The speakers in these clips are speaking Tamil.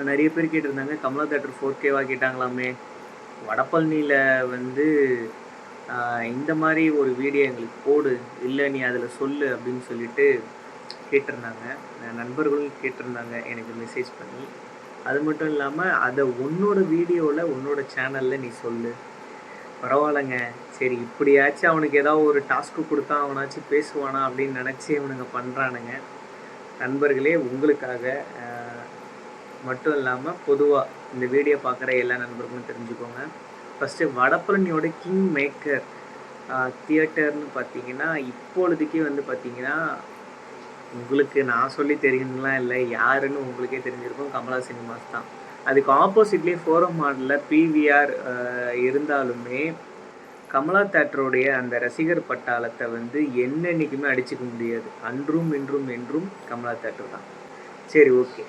நிறைய பேர் கேட்டிருந்தாங்க கமலா தேட்டர் 4K கேட்டாங்களாமே. வடபழனியில் வந்து இந்த மாதிரி ஒரு வீடியோ எங்களுக்கு போடு, இல்லை நீ அதில் சொல்லு அப்படின்னு சொல்லிட்டு கேட்டிருந்தாங்க. நண்பர்களும் கேட்டிருந்தாங்க எனக்கு மெசேஜ் பண்ணி. அது மட்டும் இல்லாமல் அதை உன்னோட வீடியோவில் உன்னோட சேனலில் நீ சொல்லு. பரவாயில்லைங்க, சரி இப்படியாச்சும் அவனுக்கு ஏதாவது ஒரு டாஸ்க்கு கொடுத்தா அவனாச்சும் பேசுவானா அப்படின்னு நினச்சி இவனுங்க பண்ணுறானுங்க. நண்பர்களே, உங்களுக்காக மட்டும் இல்லாமல் பொதுவாக இந்த வீடியோ பார்க்குற எல்லா நண்பர்களும் தெரிஞ்சுக்கோங்க. ஃபஸ்ட்டு வடபழனியோட கிங் மேக்கர் தியேட்டர்னு பார்த்தீங்கன்னா இப்பொழுதுக்கே வந்து பார்த்தீங்கன்னா உங்களுக்கு நான் சொல்லி தெரியணும்லாம் இல்லை, யாருன்னு உங்களுக்கே தெரிஞ்சிருக்கும், கமலா சினிமாஸ் தான். அதுக்கு ஆப்போசிட்லேயே ஃபோரம் மாடலில் பிவிஆர் இருந்தாலுமே கமலா தேட்டருடைய அந்த ரசிகர் பட்டாளத்தை வந்து என்னன்னைக்குமே அடிச்சுக்க முடியாது. அன்றும் இன்றும் என்றும் கமலா தேட்டர் தான். சரி, ஓகே,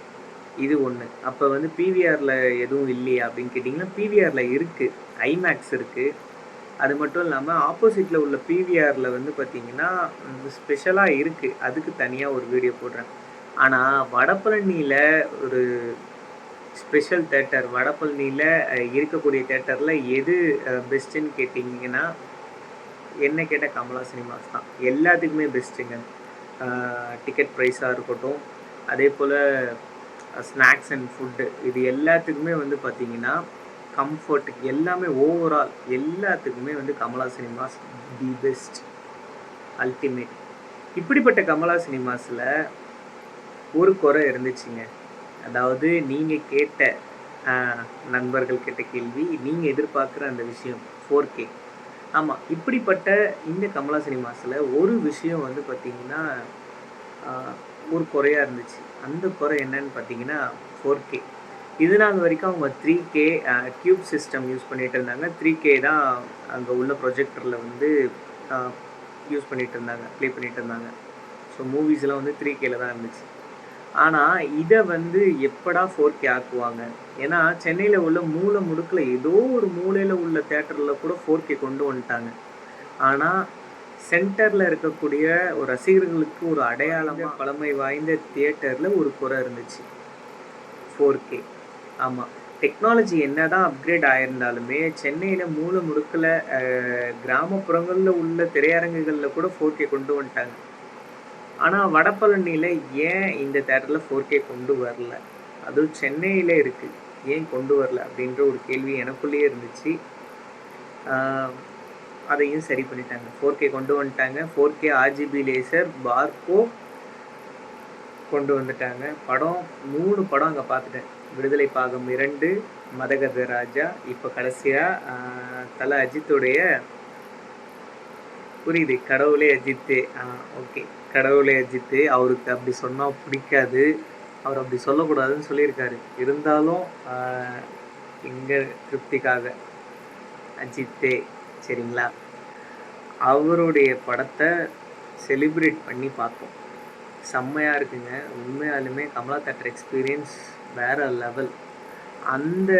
இது ஒன்று. அப்போ வந்து பிவிஆரில் எதுவும் இல்லையா அப்படின்னு கேட்டிங்கன்னா பிவிஆரில் இருக்குது, ஐமேக்ஸ் இருக்குது. அது மட்டும் இல்லாமல் ஆப்போசிட்டில் உள்ள பிவிஆரில் வந்து பார்த்திங்கன்னா ஸ்பெஷலாக இருக்குது, அதுக்கு தனியாக ஒரு வீடியோ போடுறேன். ஆனால் வடபழனியில் ஒரு ஸ்பெஷல் தேட்டர், வடபழனியில் இருக்கக்கூடிய தேட்டரில் எது பெஸ்ட்டுன்னு கேட்டிங்கன்னா என்ன கேட்டால் கமலா சினிமாஸ் தான். எல்லாத்துக்குமே பெஸ்ட்டுங்க. டிக்கெட் ப்ரைஸாக இருக்கட்டும், அதே போல் ஸ்நாக்ஸ் அண்ட் ஃபுட்டு, இது எல்லாத்துக்குமே வந்து பார்த்திங்கன்னா கம்ஃபர்ட், எல்லாமே ஓவரால் எல்லாத்துக்குமே வந்து Kamala cinemas the best, ultimate. இப்படிப்பட்ட கமலா சினிமாஸில் ஒரு குறை இருந்துச்சுங்க. அதாவது நீங்கள் கேட்ட நண்பர்கள் கேட்ட கேள்வி, நீங்கள் எதிர்பார்க்குற அந்த விஷயம் 4K. ஆமாம், இப்படிப்பட்ட இந்த கமலா சினிமாஸில் ஒரு விஷயம் வந்து பார்த்திங்கன்னா ஒரு குறையாக இருந்துச்சு. அந்த குறை என்னன்னு பார்த்தீங்கன்னா 4K. இது நாள் வரைக்கும் அவங்க 3K டியூப் சிஸ்டம் யூஸ் பண்ணிகிட்டு இருந்தாங்க. 3K தான் அங்கே உள்ள ப்ரொஜெக்டரில் வந்து யூஸ் பண்ணிகிட்டு இருந்தாங்க, ப்ளே பண்ணிகிட்டு இருந்தாங்க. ஸோ மூவிஸ்லாம் வந்து 3Kல தான் இருந்துச்சு. ஆனால் இதை வந்து எப்படா 4K ஆக்குவாங்க? ஏன்னா சென்னையில் உள்ள மூலை முடுக்கில் ஏதோ ஒரு மூலையில் உள்ள தேட்டரில் கூட 4K கொண்டு வந்துட்டாங்க. ஆனால் சென்டரில் இருக்கக்கூடிய ஒரு ரசிகர்களுக்கு ஒரு அடையாளமாக பழமை வாய்ந்த தியேட்டரில் ஒரு குறை இருந்துச்சு, 4K. ஆமாம், டெக்னாலஜி என்ன தான் அப்கிரேட் ஆகிருந்தாலுமே சென்னையில் மூலை முடுக்கில் கிராமப்புறங்களில் உள்ள திரையரங்குகளில் கூட 4K கொண்டு வந்துட்டாங்க. ஆனால் வடபழனியில் ஏன் இந்த தேட்டரில் 4K கொண்டு வரல? அதுவும் சென்னையில் இருக்குது, ஏன் கொண்டு வரல அப்படின்ற ஒரு கேள்வி எனக்குள்ளேயே இருந்துச்சு. அதையும் சரி பண்ணிட்டாங்க, 4K கொண்டு வந்துட்டாங்க. 4K RGB லேசர் பார்கோ கொண்டு வந்துட்டாங்க. படம் 3 படம் அங்கே பார்த்துட்டேன். விடுதலை பாகம் 2, மதகத ராஜா, இப்போ கடைசியாக தல அஜித்துடைய, புரியுது, கடவுளே அஜித்து. ஓகே, கடவுளே அஜித்து. அவருக்கு அப்படி சொன்னால் பிடிக்காது, அவர் அப்படி சொல்லக்கூடாதுன்னு சொல்லியிருக்காரு. இருந்தாலும் எங்கள் திருப்திக்காக அஜித்தே, சரிங்களா, அவருடைய படத்தை செலிப்ரேட் பண்ணி பார்த்தோம். செம்மையாக இருக்குங்க. உண்மையாலுமே கமலா தேட்டர் எக்ஸ்பீரியன்ஸ் வேறு லெவல். அந்த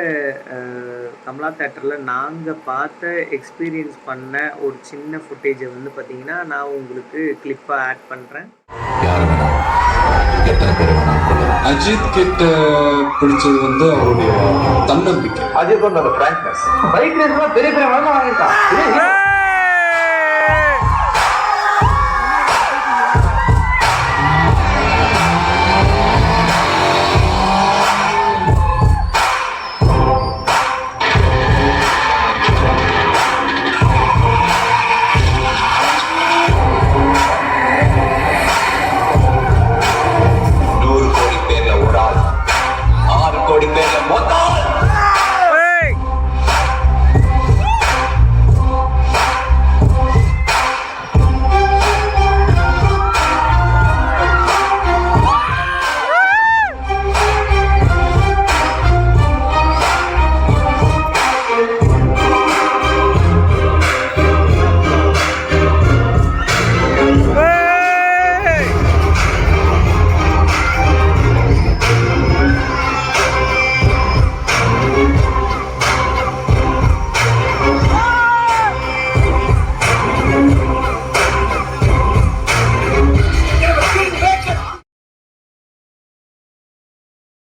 கமலா தேட்டரில் நாங்கள் பார்த்த எக்ஸ்பீரியன்ஸ் பண்ண ஒரு சின்ன ஃபுட்டேஜை வந்து பார்த்திங்கன்னா நான் உங்களுக்கு கிளிப்பாக ஆட் பண்ணுறேன். அஜித் கிட்ட பிடிச்சது வந்து அவருடைய தன்னம்பிக்கை. அஜித் வந்து அந்த பிராங்க்னஸ். பைக் ரேஸ்லாம் பெரிய பெரிய வளர்ந்து வாங்கியிருக்கான்.